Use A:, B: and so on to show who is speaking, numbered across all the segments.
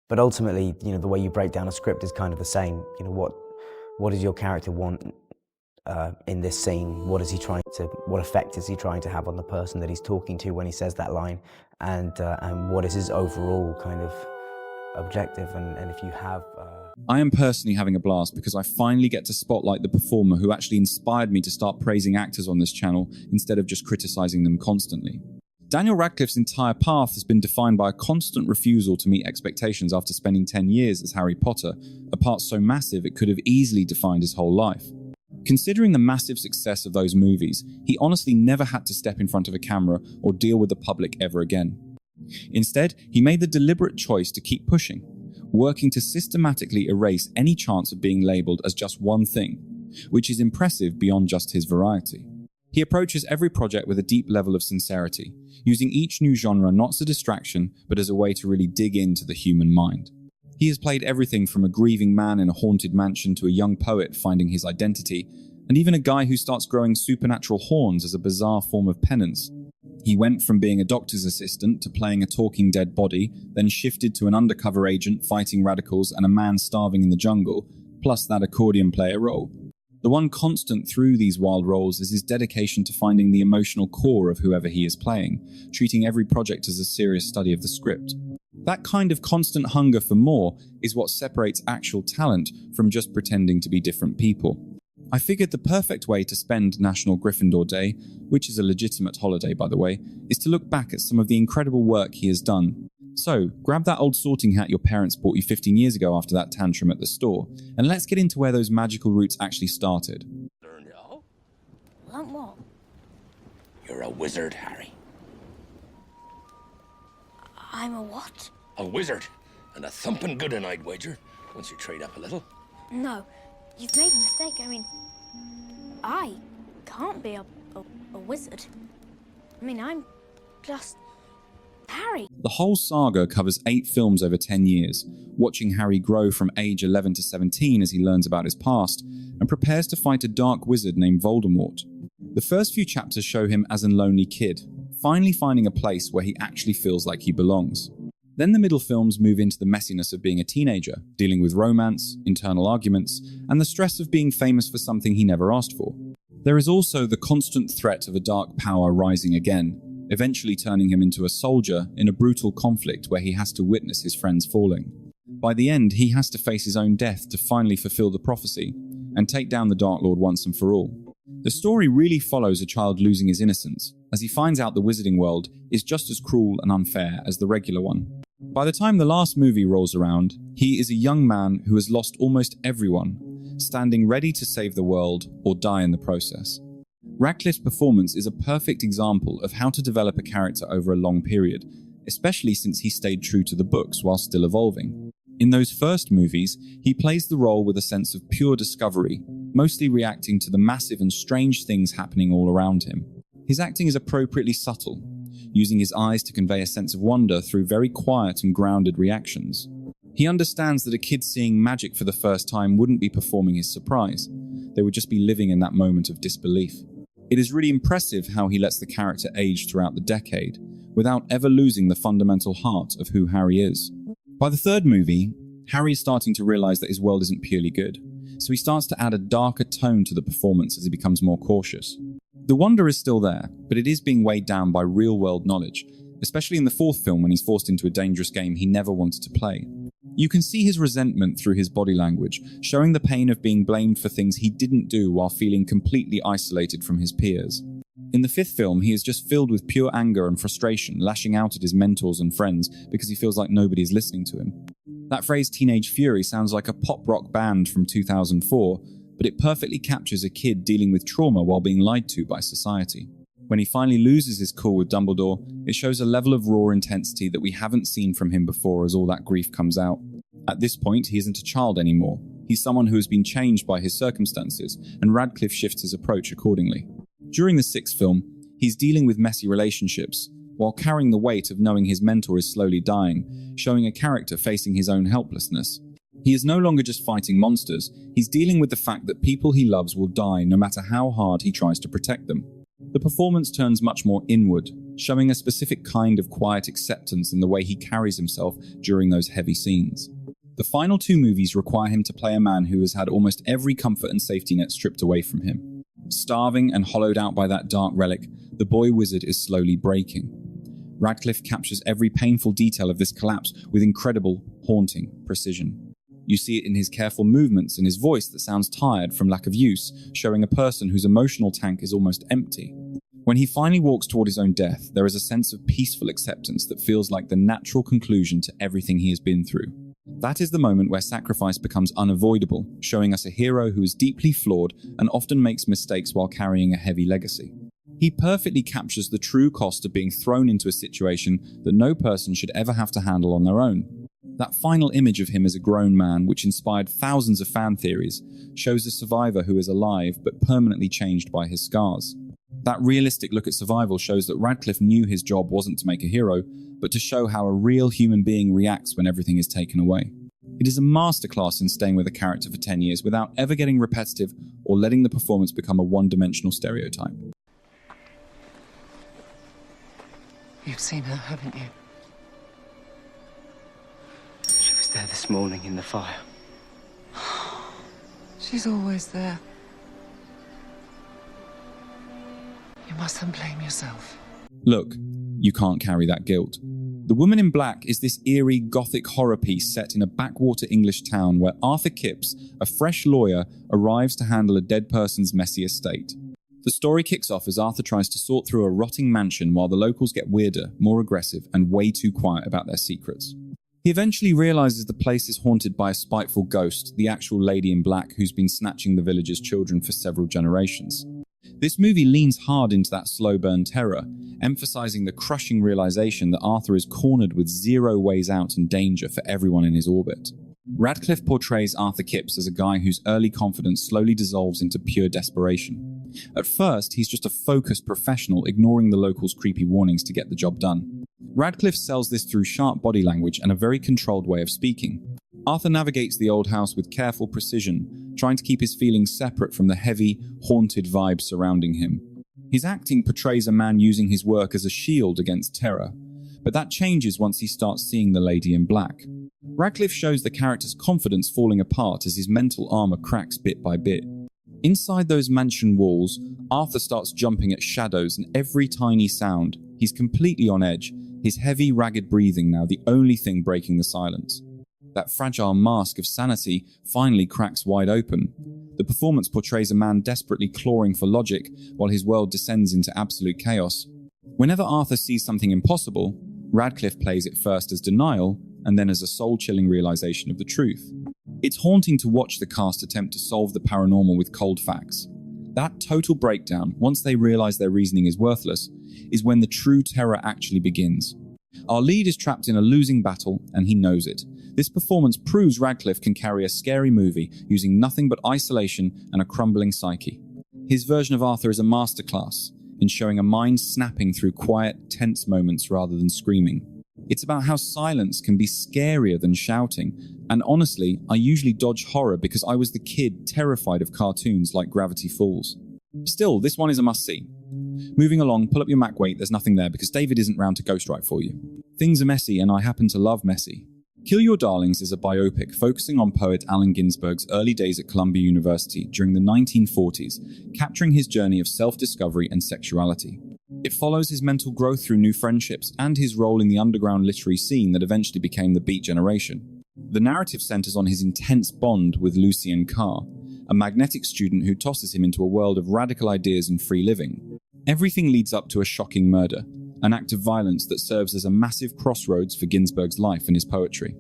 A: But ultimately, the way you break down a script is kind of the same. What does your character want in this scene? What effect is he trying to have on the person that he's talking to when he says that line? And what is his overall kind of objective? And if you have...
B: I am personally having a blast because I finally get to spotlight the performer who actually inspired me to start praising actors on this channel instead of just criticizing them constantly. Daniel Radcliffe's entire path has been defined by a constant refusal to meet expectations after spending 10 years as Harry Potter, a part so massive it could have easily defined his whole life. Considering the massive success of those movies, he honestly never had to step in front of a camera or deal with the public ever again. Instead, he made the deliberate choice to keep pushing, working to systematically erase any chance of being labelled as just one thing, which is impressive beyond just his variety. He approaches every project with a deep level of sincerity, using each new genre not as a distraction, but as a way to really dig into the human mind. He has played everything from a grieving man in a haunted mansion to a young poet finding his identity, and even a guy who starts growing supernatural horns as a bizarre form of penance. He went from being a doctor's assistant to playing a talking dead body, then shifted to an undercover agent fighting radicals and a man starving in the jungle, plus that accordion player role. The one constant through these wild roles is his dedication to finding the emotional core of whoever he is playing, treating every project as a serious study of the script. That kind of constant hunger for more is what separates actual talent from just pretending to be different people. I figured the perfect way to spend National Gryffindor Day, which is a legitimate holiday by the way, is to look back at some of the incredible work he has done. So, grab that old sorting hat your parents bought you 15 years ago after that tantrum at the store, and let's get into where those magical roots actually started.
C: Learn what?
D: You're a wizard, Harry.
C: I'm a what?
D: A wizard. And a thumping good one, I'd wager, once you trade up a little.
C: No, you've made a mistake. I mean, I can't be a wizard. I mean, I'm just Harry.
B: The whole saga covers 8 films over 10 years, watching Harry grow from age 11 to 17 as he learns about his past, and prepares to fight a dark wizard named Voldemort. The first few chapters show him as a lonely kid, finally finding a place where he actually feels like he belongs. Then the middle films move into the messiness of being a teenager, dealing with romance, internal arguments, and the stress of being famous for something he never asked for. There is also the constant threat of a dark power rising again, eventually turning him into a soldier in a brutal conflict where he has to witness his friends falling. By the end, he has to face his own death to finally fulfill the prophecy and take down the Dark Lord once and for all. The story really follows a child losing his innocence, as he finds out the wizarding world is just as cruel and unfair as the regular one. By the time the last movie rolls around, he is a young man who has lost almost everyone, standing ready to save the world or die in the process. Radcliffe's performance is a perfect example of how to develop a character over a long period, especially since he stayed true to the books while still evolving. In those first movies, he plays the role with a sense of pure discovery, mostly reacting to the massive and strange things happening all around him. His acting is appropriately subtle, using his eyes to convey a sense of wonder through very quiet and grounded reactions. He understands that a kid seeing magic for the first time wouldn't be performing his surprise. They would just be living in that moment of disbelief. It is really impressive how he lets the character age throughout the decade, without ever losing the fundamental heart of who Harry is. By the third movie, Harry is starting to realize that his world isn't purely good, so he starts to add a darker tone to the performance as he becomes more cautious. The wonder is still there, but it is being weighed down by real-world knowledge, especially in the fourth film when he's forced into a dangerous game he never wanted to play. You can see his resentment through his body language, showing the pain of being blamed for things he didn't do while feeling completely isolated from his peers. In the fifth film, he is just filled with pure anger and frustration, lashing out at his mentors and friends because he feels like nobody is listening to him. That phrase Teenage Fury sounds like a pop rock band from 2004, but it perfectly captures a kid dealing with trauma while being lied to by society. When he finally loses his cool with Dumbledore, it shows a level of raw intensity that we haven't seen from him before as all that grief comes out. At this point, he isn't a child anymore. He's someone who has been changed by his circumstances, and Radcliffe shifts his approach accordingly. During the sixth film, he's dealing with messy relationships, while carrying the weight of knowing his mentor is slowly dying, showing a character facing his own helplessness. He is no longer just fighting monsters, he's dealing with the fact that people he loves will die no matter how hard he tries to protect them. The performance turns much more inward, showing a specific kind of quiet acceptance in the way he carries himself during those heavy scenes. The final 2 movies require him to play a man who has had almost every comfort and safety net stripped away from him. Starving and hollowed out by that dark relic, the boy wizard is slowly breaking. Radcliffe captures every painful detail of this collapse with incredible, haunting precision. You see it in his careful movements and his voice that sounds tired from lack of use, showing a person whose emotional tank is almost empty. When he finally walks toward his own death, there is a sense of peaceful acceptance that feels like the natural conclusion to everything he has been through. That is the moment where sacrifice becomes unavoidable, showing us a hero who is deeply flawed and often makes mistakes while carrying a heavy legacy. He perfectly captures the true cost of being thrown into a situation that no person should ever have to handle on their own. That final image of him as a grown man, which inspired thousands of fan theories, shows a survivor who is alive but permanently changed by his scars. That realistic look at survival shows that Radcliffe knew his job wasn't to make a hero, but to show how a real human being reacts when everything is taken away. It is a masterclass in staying with a character for 10 years without ever getting repetitive or letting the performance become a one-dimensional stereotype.
E: You've seen her, haven't you? She was there this morning in the fire.
F: She's always there. You mustn't blame yourself.
B: Look, you can't carry that guilt. The Woman in Black is this eerie gothic horror piece set in a backwater English town where Arthur Kipps, a fresh lawyer, arrives to handle a dead person's messy estate. The story kicks off as Arthur tries to sort through a rotting mansion while the locals get weirder, more aggressive, and way too quiet about their secrets. He eventually realizes the place is haunted by a spiteful ghost, the actual Lady in Black who's been snatching the village's children for several generations. This movie leans hard into that slow burn terror, emphasizing the crushing realization that Arthur is cornered with zero ways out and danger for everyone in his orbit. Radcliffe portrays Arthur Kipps as a guy whose early confidence slowly dissolves into pure desperation. At first, he's just a focused professional ignoring the locals' creepy warnings to get the job done. Radcliffe sells this through sharp body language and a very controlled way of speaking. Arthur navigates the old house with careful precision, trying to keep his feelings separate from the heavy, haunted vibe surrounding him. His acting portrays a man using his work as a shield against terror, but that changes once he starts seeing the Lady in Black. Radcliffe shows the character's confidence falling apart as his mental armor cracks bit by bit. Inside those mansion walls, Arthur starts jumping at shadows and every tiny sound. He's completely on edge, his heavy, ragged breathing now the only thing breaking the silence. That fragile mask of sanity finally cracks wide open. The performance portrays a man desperately clawing for logic while his world descends into absolute chaos. Whenever Arthur sees something impossible, Radcliffe plays it first as denial and then as a soul-chilling realization of the truth. It's haunting to watch the cast attempt to solve the paranormal with cold facts. That total breakdown, once they realize their reasoning is worthless, is when the true terror actually begins. Our lead is trapped in a losing battle, and he knows it. This performance proves Radcliffe can carry a scary movie using nothing but isolation and a crumbling psyche. His version of Arthur is a masterclass in showing a mind snapping through quiet, tense moments rather than screaming. It's about how silence can be scarier than shouting, and honestly, I usually dodge horror because I was the kid terrified of cartoons like Gravity Falls. Still, this one is a must-see. Moving along, pull up your Mac weight, there's nothing there because David isn't round to ghostwrite for you. Things are messy, and I happen to love messy. Kill Your Darlings is a biopic focusing on poet Allen Ginsberg's early days at Columbia University during the 1940s, capturing his journey of self-discovery and sexuality. It follows his mental growth through new friendships and his role in the underground literary scene that eventually became the Beat Generation. The narrative centers on his intense bond with Lucien Carr, a magnetic student who tosses him into a world of radical ideas and free living. Everything leads up to a shocking murder, an act of violence that serves as a massive crossroads for Ginsberg's life and his poetry.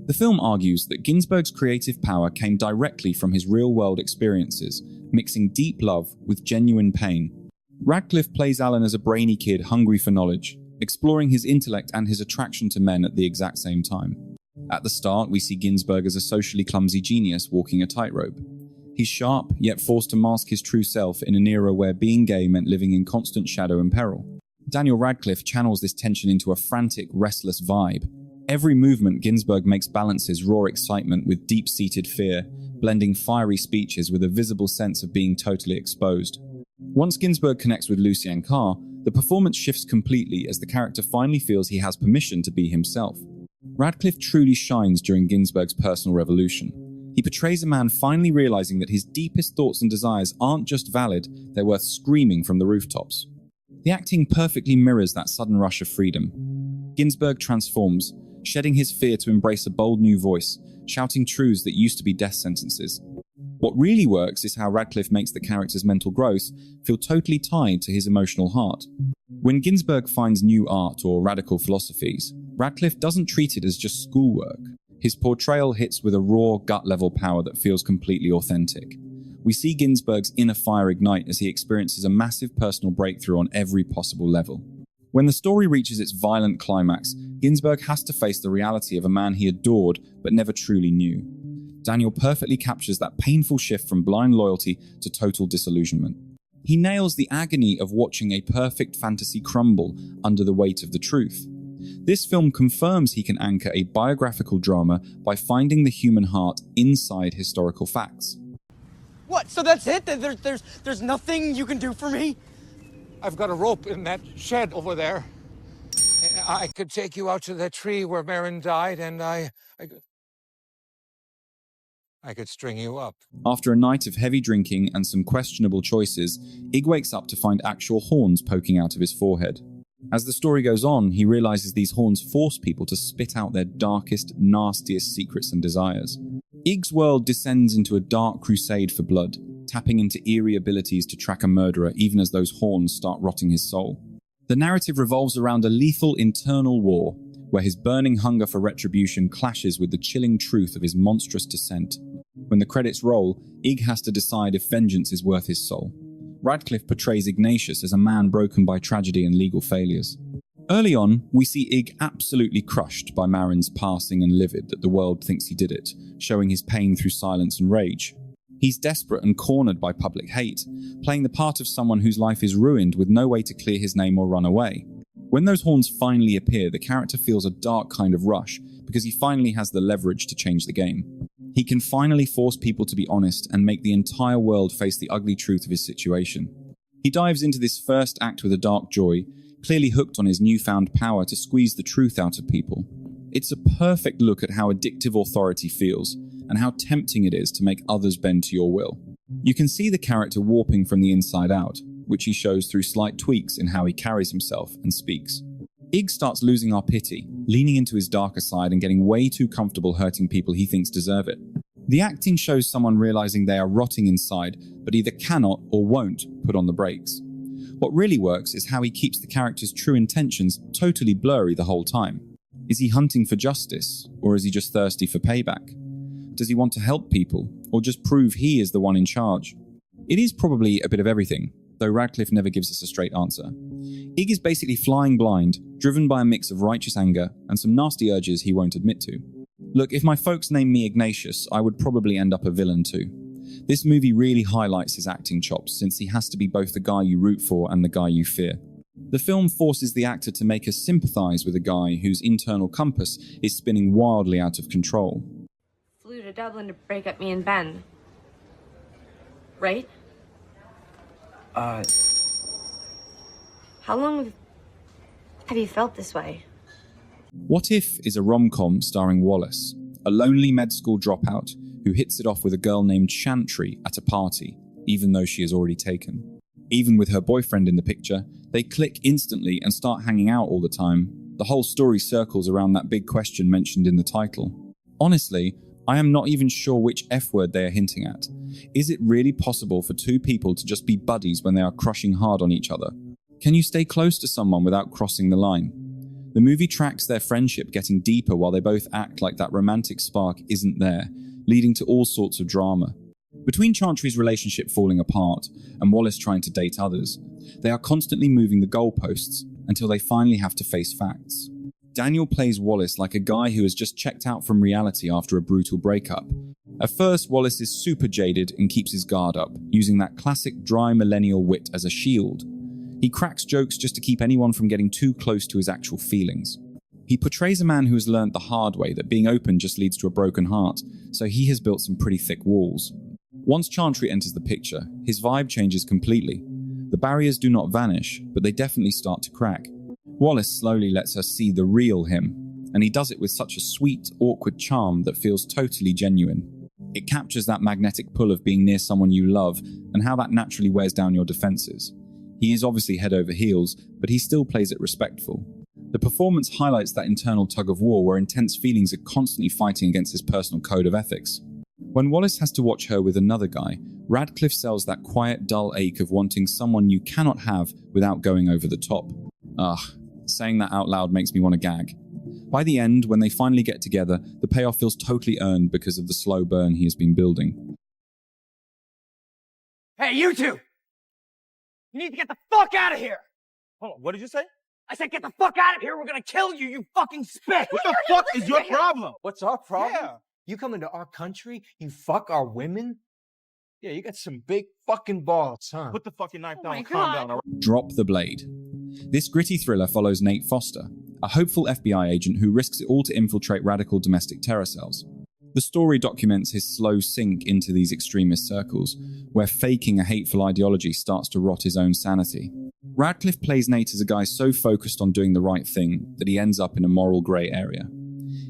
B: The film argues that Ginsberg's creative power came directly from his real-world experiences, mixing deep love with genuine pain. Radcliffe plays Alan as a brainy kid hungry for knowledge, exploring his intellect and his attraction to men at the exact same time. At the start, we see Ginsberg as a socially clumsy genius walking a tightrope. He's sharp, yet forced to mask his true self in an era where being gay meant living in constant shadow and peril. Daniel Radcliffe channels this tension into a frantic, restless vibe. Every movement, Ginsberg makes balances raw excitement with deep-seated fear, blending fiery speeches with a visible sense of being totally exposed. Once Ginsberg connects with Lucien Carr, The performance shifts completely as the character finally feels he has permission to be himself. Radcliffe truly shines during Ginsberg's personal revolution. He portrays a man finally realizing that his deepest thoughts and desires aren't just valid, they're worth screaming from the rooftops. The acting perfectly mirrors that sudden rush of freedom. Ginsberg transforms, shedding his fear to embrace a bold new voice, shouting truths that used to be death sentences. What really works is how Radcliffe makes the character's mental growth feel totally tied to his emotional heart. When Ginsberg finds new art or radical philosophies, Radcliffe doesn't treat it as just schoolwork. His portrayal hits with a raw, gut-level power that feels completely authentic. We see Ginsberg's inner fire ignite as he experiences a massive personal breakthrough on every possible level. When the story reaches its violent climax, Ginsberg has to face the reality of a man he adored but never truly knew. Daniel perfectly captures that painful shift from blind loyalty to total disillusionment. He nails the agony of watching a perfect fantasy crumble under the weight of the truth. This film confirms he can anchor a biographical drama by finding the human heart inside historical facts.
G: What? So that's it? There's nothing you can do for me?
H: I've got a rope in that shed over there. I could take you out to that tree where Marin died, and I could string you up.
B: After a night of heavy drinking and some questionable choices, Ig wakes up to find actual horns poking out of his forehead. As the story goes on, he realizes these horns force people to spit out their darkest, nastiest secrets and desires. Ig's world descends into a dark crusade for blood, tapping into eerie abilities to track a murderer even as those horns start rotting his soul. The narrative revolves around a lethal internal war, where his burning hunger for retribution clashes with the chilling truth of his monstrous descent. When the credits roll, Ig has to decide if vengeance is worth his soul. Radcliffe portrays Ignatius as a man broken by tragedy and legal failures. Early on, we see Ig absolutely crushed by Marin's passing and livid that the world thinks he did it, showing his pain through silence and rage. He's desperate and cornered by public hate, playing the part of someone whose life is ruined with no way to clear his name or run away. When those horns finally appear, the character feels a dark kind of rush because he finally has the leverage to change the game. He can finally force people to be honest and make the entire world face the ugly truth of his situation. He dives into this first act with a dark joy, clearly hooked on his newfound power to squeeze the truth out of people. It's a perfect look at how addictive authority feels, and how tempting it is to make others bend to your will. You can see the character warping from the inside out, which he shows through slight tweaks in how he carries himself and speaks. Ig starts losing our pity, leaning into his darker side and getting way too comfortable hurting people he thinks deserve it. The acting shows someone realizing they are rotting inside, but either cannot or won't put on the brakes. What really works is how he keeps the character's true intentions totally blurry the whole time. Is he hunting for justice, or is he just thirsty for payback? Does he want to help people, or just prove he is the one in charge? It is probably a bit of everything, though Radcliffe never gives us a straight answer. Ig is basically flying blind, driven by a mix of righteous anger and some nasty urges he won't admit to. Look, if my folks named me Ignatius, I would probably end up a villain too. This movie really highlights his acting chops, since he has to be both the guy you root for and the guy you fear. The film forces the actor to make us sympathize with a guy whose internal compass is spinning wildly out of control.
I: Flew to Dublin to break up me and Ben. Right? How long have you felt this way?
B: What If is a rom-com starring Wallace, a lonely med school dropout who hits it off with a girl named Chantry at a party, even though she is already taken. Even with her boyfriend in the picture, they click instantly and start hanging out all the time. The whole story circles around that big question mentioned in the title. Honestly, I am not even sure which F word they are hinting at. Is it really possible for two people to just be buddies when they are crushing hard on each other? Can you stay close to someone without crossing the line? The movie tracks their friendship getting deeper while they both act like that romantic spark isn't there, leading to all sorts of drama. Between Chantry's relationship falling apart and Wallace trying to date others, they are constantly moving the goalposts until they finally have to face facts. Daniel plays Wallace like a guy who has just checked out from reality after a brutal breakup. At first, Wallace is super jaded and keeps his guard up, using that classic dry millennial wit as a shield. He cracks jokes just to keep anyone from getting too close to his actual feelings. He portrays a man who has learned the hard way that being open just leads to a broken heart, so he has built some pretty thick walls. Once Chantry enters the picture, his vibe changes completely. The barriers do not vanish, but they definitely start to crack. Wallace slowly lets her see the real him, and he does it with such a sweet, awkward charm that feels totally genuine. It captures that magnetic pull of being near someone you love and how that naturally wears down your defenses. He is obviously head over heels, but he still plays it respectful. The performance highlights that internal tug of war where intense feelings are constantly fighting against his personal code of ethics. When Wallace has to watch her with another guy, Radcliffe sells that quiet, dull ache of wanting someone you cannot have without going over the top. Saying that out loud makes me want to gag. By the end, when they finally get together, the payoff feels totally earned because of the slow burn he has been building.
G: Hey, you two! You need to get the fuck out of here!
J: Hold on, what did you say?
G: I said get the fuck out of here, we're gonna kill you, you fucking spit!
J: What the fuck is your problem?
K: What's our problem?
J: Yeah.
K: You come into our country, you fuck our women? Yeah, you got some big fucking balls, huh?
J: Put the fucking knife down
I: my
J: and calm down,
I: God.
J: all right?
B: Drop the blade. This gritty thriller follows Nate Foster, a hopeful FBI agent who risks it all to infiltrate radical domestic terror cells. The story documents his slow sink into these extremist circles, where faking a hateful ideology starts to rot his own sanity. Radcliffe plays Nate as a guy so focused on doing the right thing that he ends up in a moral grey area.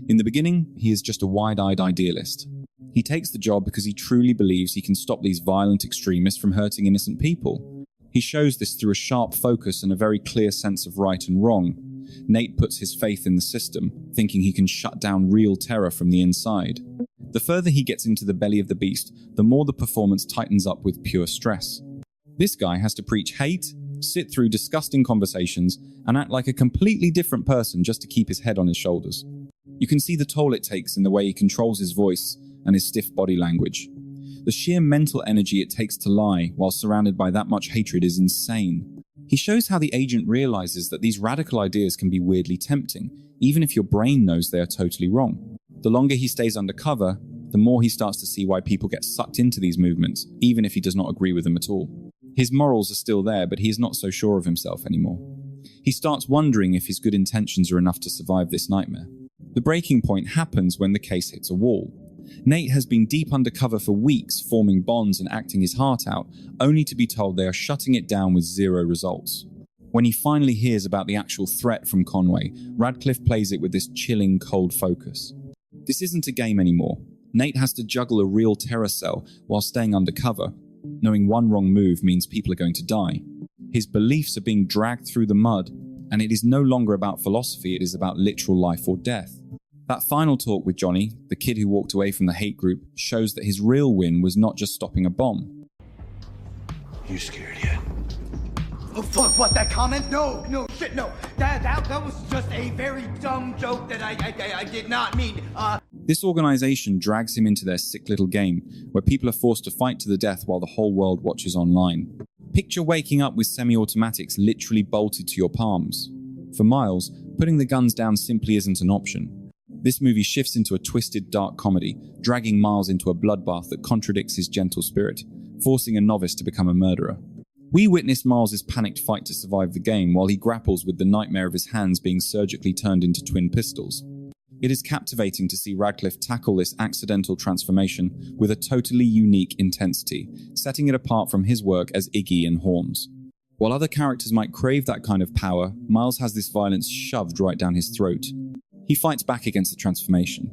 B: In the beginning, he is just a wide-eyed idealist. He takes the job because he truly believes he can stop these violent extremists from hurting innocent people. He shows this through a sharp focus and a very clear sense of right and wrong. Nate puts his faith in the system, thinking he can shut down real terror from the inside. The further he gets into the belly of the beast, the more the performance tightens up with pure stress. This guy has to preach hate, sit through disgusting conversations, and act like a completely different person just to keep his head on his shoulders. You can see the toll it takes in the way he controls his voice and his stiff body language. The sheer mental energy it takes to lie while surrounded by that much hatred is insane. He shows how the agent realizes that these radical ideas can be weirdly tempting, even if your brain knows they are totally wrong. The longer he stays undercover, the more he starts to see why people get sucked into these movements, even if he does not agree with them at all. His morals are still there, but he is not so sure of himself anymore. He starts wondering if his good intentions are enough to survive this nightmare. The breaking point happens when the case hits a wall. Nate has been deep undercover for weeks, forming bonds and acting his heart out, only to be told they are shutting it down with zero results. When he finally hears about the actual threat from Conway, Radcliffe plays it with this chilling, cold focus. This isn't a game anymore. Nate has to juggle a real terror cell while staying undercover, knowing one wrong move means people are going to die. His beliefs are being dragged through the mud, and it is no longer about philosophy, it is about literal life or death. That final talk with Johnny, the kid who walked away from the hate group, shows that his real win was not just stopping a bomb.
D: You scared yet?
G: Oh fuck, what, that comment? No, shit, no. That was just a very dumb joke that I did not mean.
B: This organization drags him into their sick little game, where people are forced to fight to the death while the whole world watches online. Picture waking up with semi-automatics literally bolted to your palms. For Miles, putting the guns down simply isn't an option. This movie shifts into a twisted, dark comedy, dragging Miles into a bloodbath that contradicts his gentle spirit, forcing a novice to become a murderer. We witness Miles' panicked fight to survive the game while he grapples with the nightmare of his hands being surgically turned into twin pistols. It is captivating to see Radcliffe tackle this accidental transformation with a totally unique intensity, setting it apart from his work as Iggy in Horns. While other characters might crave that kind of power, Miles has this violence shoved right down his throat. He fights back against the transformation.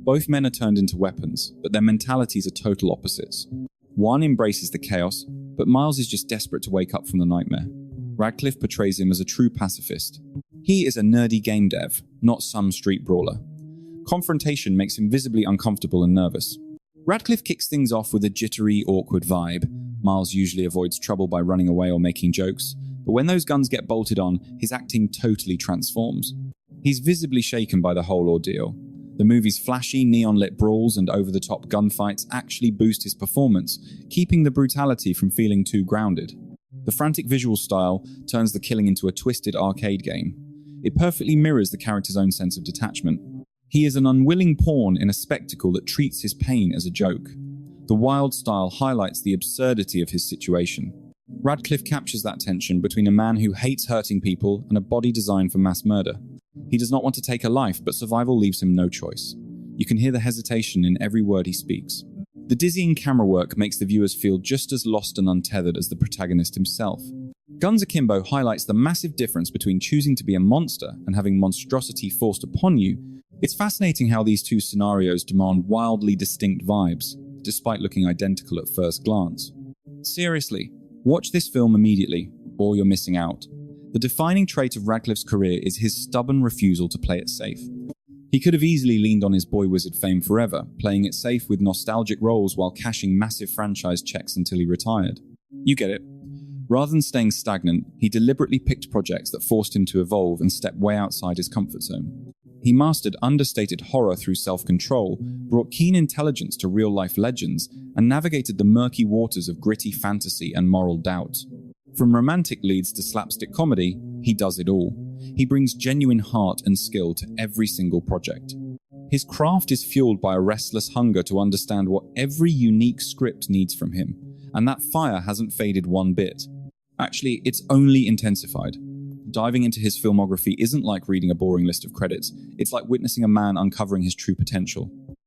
B: Both men are turned into weapons, but their mentalities are total opposites. One embraces the chaos, but Miles is just desperate to wake up from the nightmare. Radcliffe portrays him as a true pacifist. He is a nerdy game dev, not some street brawler. Confrontation makes him visibly uncomfortable and nervous. Radcliffe kicks things off with a jittery, awkward vibe. Miles usually avoids trouble by running away or making jokes, but when those guns get bolted on, his acting totally transforms. He's visibly shaken by the whole ordeal. The movie's flashy, neon-lit brawls and over-the-top gunfights actually boost his performance, keeping the brutality from feeling too grounded. The frantic visual style turns the killing into a twisted arcade game. It perfectly mirrors the character's own sense of detachment. He is an unwilling pawn in a spectacle that treats his pain as a joke. The wild style highlights the absurdity of his situation. Radcliffe captures that tension between a man who hates hurting people and a body designed for mass murder. He does not want to take a life, but survival leaves him no choice. You can hear the hesitation in every word he speaks. The dizzying camera work makes the viewers feel just as lost and untethered as the protagonist himself. Guns Akimbo highlights the massive difference between choosing to be a monster and having monstrosity forced upon you. It's fascinating how these two scenarios demand wildly distinct vibes, despite looking identical at first glance. Seriously, watch this film immediately, or you're missing out. The defining trait of Radcliffe's career is his stubborn refusal to play it safe. He could have easily leaned on his boy wizard fame forever, playing it safe with nostalgic roles while cashing massive franchise checks until he retired. You get it. Rather than staying stagnant, he deliberately picked projects that forced him to evolve and step way outside his comfort zone. He mastered understated horror through self-control, brought keen intelligence to real-life legends, and navigated the murky waters of gritty fantasy and moral doubt. From romantic leads to slapstick comedy, he does it all. He brings genuine heart and skill to every single project. His craft is fueled by a restless hunger to understand what every unique script needs from him, and that fire hasn't faded one bit. Actually, it's only intensified. Diving into his filmography isn't like reading a boring list of credits, it's like witnessing a man uncovering his true potential.